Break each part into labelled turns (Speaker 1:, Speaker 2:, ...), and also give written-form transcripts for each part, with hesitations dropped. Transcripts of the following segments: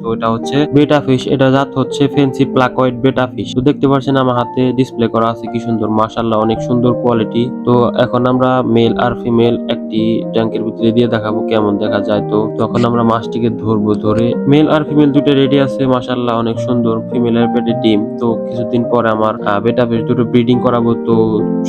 Speaker 1: তো এটা হচ্ছে বেটা ফিশ, এটা জাত হচ্ছে ফেন্সি প্লাকয়েড বেটা ফিশ। তো দেখতে পাচ্ছেন আমার হাতে ডিসপ্লে করা আছে কি সুন্দর, মাশাআল্লাহ অনেক সুন্দর কোয়ালিটি। তো এখন আমরা মেল আর ফিমেল একটি ট্যাঙ্কের ভিতরে দিয়ে দেখাবো কেমন দেখা যায়। তো তখন আমরা মাছটিকে ধরবো, ধরে মেল আর ফিমেল দুটো রেডি আছে, মাশাআল্লাহ অনেক সুন্দর, ফিমেলের পেটে ডিম। তো কিছুদিন পরে আমার বেটা ফিশ দুটো ব্রিডিং করাবো। তো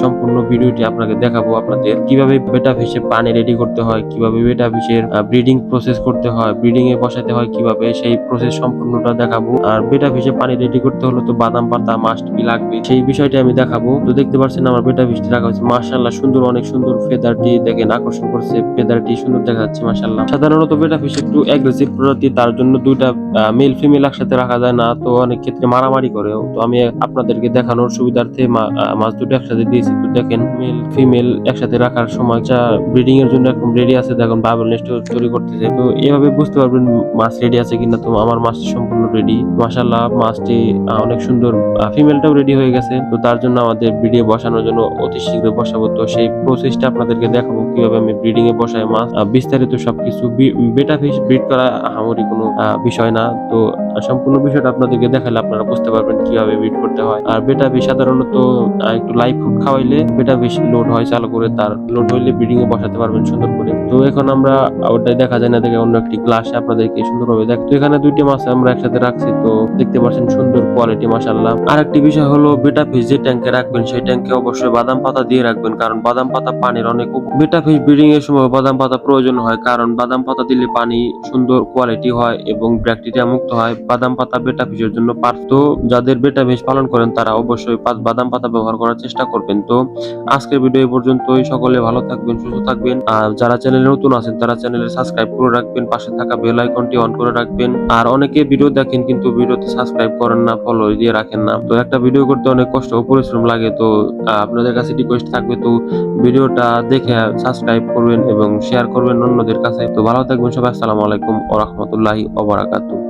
Speaker 1: সম্পূর্ণ ভিডিওটি আপনাকে দেখাবো, আপনাদের কিভাবে বেটা ফিশে পানি রেডি করতে হয়, কিভাবে বেটা ফিশের ব্রিডিং প্রসেস করতে হয়, ব্রিডিং এ বসাতে হয় কিভাবে, সেই প্রসেস সম্পূর্ণটা দেখাবো। আর বেটা ফিশে পানি রেডি করতে হলে তো বাদাম পাতা মাস্ট বি লাগবে, সেই বিষয়টি আমি দেখাবো। তো দেখতে পাচ্ছেন আমার বেটা ফিশটি রাখা হয়েছে, মাশাআল্লাহ সুন্দর, অনেক সুন্দর। ফেদারটি দেখেন আকর্ষণ করছে, ফেদারটি সুন্দর দেখা যাচ্ছে মাশাআল্লাহ। সাধারণত বেটা ফিশ একটু অ্যাগ্রেসিভ প্রজাতি, তার জন্য দুইটা মেল ফিমেল একসাথে রাখা যায় না, তো অনেক ক্ষেত্রে মারামারি করে। তো আমি আপনাদেরকে দেখানোর সুবিধার্থে মাছ দুটো একসাথে দিয়েছি। তো দেখেন মেল ফিমেল একসাথে রাখার সময় যা ব্রিডিং এর জন্য একদম রেডি আছে, দেখুন বাবল নেস্ট তৈরি করতেছে। তো এভাবে বুঝতে পারবেন মাছ রেডি আছে কিনা। তো আমার মাছটি সম্পূর্ণ রেডি, মাশাআল্লাহ মাছটি অনেক সুন্দর, ফিমেলটাও রেডি হয়ে গেছে। তো তার জন্য আমাদের ব্রিডিং বসানোর জন্য অতি শীঘ্র বসাবো। তো সেই প্রসেসটা আপনাদেরকে দেখাবো কিভাবে আমি ব্রিডিং এ বসাই মাছ, বিস্তারিত সবকিছু। বেটা ফিশ ব্রিড করা আহামরি কোনো বিষয় না। তো সম্পূর্ণ বিষয়টা আপনাদেরকে দেখালে আপনারা বুঝতে পারবেন কিভাবে ব্রিড করতে হয়। আর বেটা ফিশ সাধারণত একটু লাইভ ফুড খাওয়াইলে বেটা ফিশ লোড হয় চালু করে, তার লোড হইলে ব্রিডিং এ বসাতে পারবেন সুন্দর করে। তো এখন আমরা ওটাই দেখা যায় না, দেখে অন্য একটি গ্লাসে আপনাদেরকে সুন্দরভাবে দেখ। তো এখানে দুইটি মাছ আমরা একসাথে রাখছি, তো দেখতে পাচ্ছেন সুন্দর কোয়ালিটি মাশাআল্লাহ। আরেকটি বিষয় হলো বেটা ফিশ যে ট্যাঙ্কে রাখবেন সেই ট্যাঙ্কে অবশ্যই বাদাম পাতা দিয়ে রাখবেন, কারণ বাদাম পাতা পানির অনেক বেটা ফিশ ব্রিডিং এর সময় বাদাম পাতা প্রয়োজন হয়, কারণ বাদাম পাতা দিলে পানি সুন্দর কোয়ালিটি হয় এবং ব্যাকটেরিয়া মুক্ত হয়। বাদাম পাতা বেটা ফিশের জন্য তো যাদের বেটা ফিশ পালন করেন তারা অবশ্যই বাদাম পাতা ব্যবহার করার চেষ্টা করবেন। তো আজকের ভিডিও এই পর্যন্তই, সকলে ভালো থাকবেন, সুস্থ থাকবেন। আর যারা চ্যানেলে নতুন আছেন তারা চ্যানেলে সাবস্ক্রাইব করে রাখবেন, পাশে থাকা বেল আইকনটি অন করে রাখবেন। আর অনেকে ভিডিও দেখেন কিন্তু ভিডিওতে সাবস্ক্রাইব করেন না, ফলো দিয়ে রাখেন না। তো একটা ভিডিও করতে অনেক কষ্ট ও পরিশ্রম লাগে। তো আপনাদের কাছে রিকোয়েস্ট থাকবে, তো ভিডিওটা দেখে সাবস্ক্রাইব করবেন এবং শেয়ার করবেন অন্যদের কাছে। তো ভালো থাকবেন সবাই, আসসালামু আলাইকুম ওয়া রাহমাতুল্লাহি ওয়া বারাকাতুহু।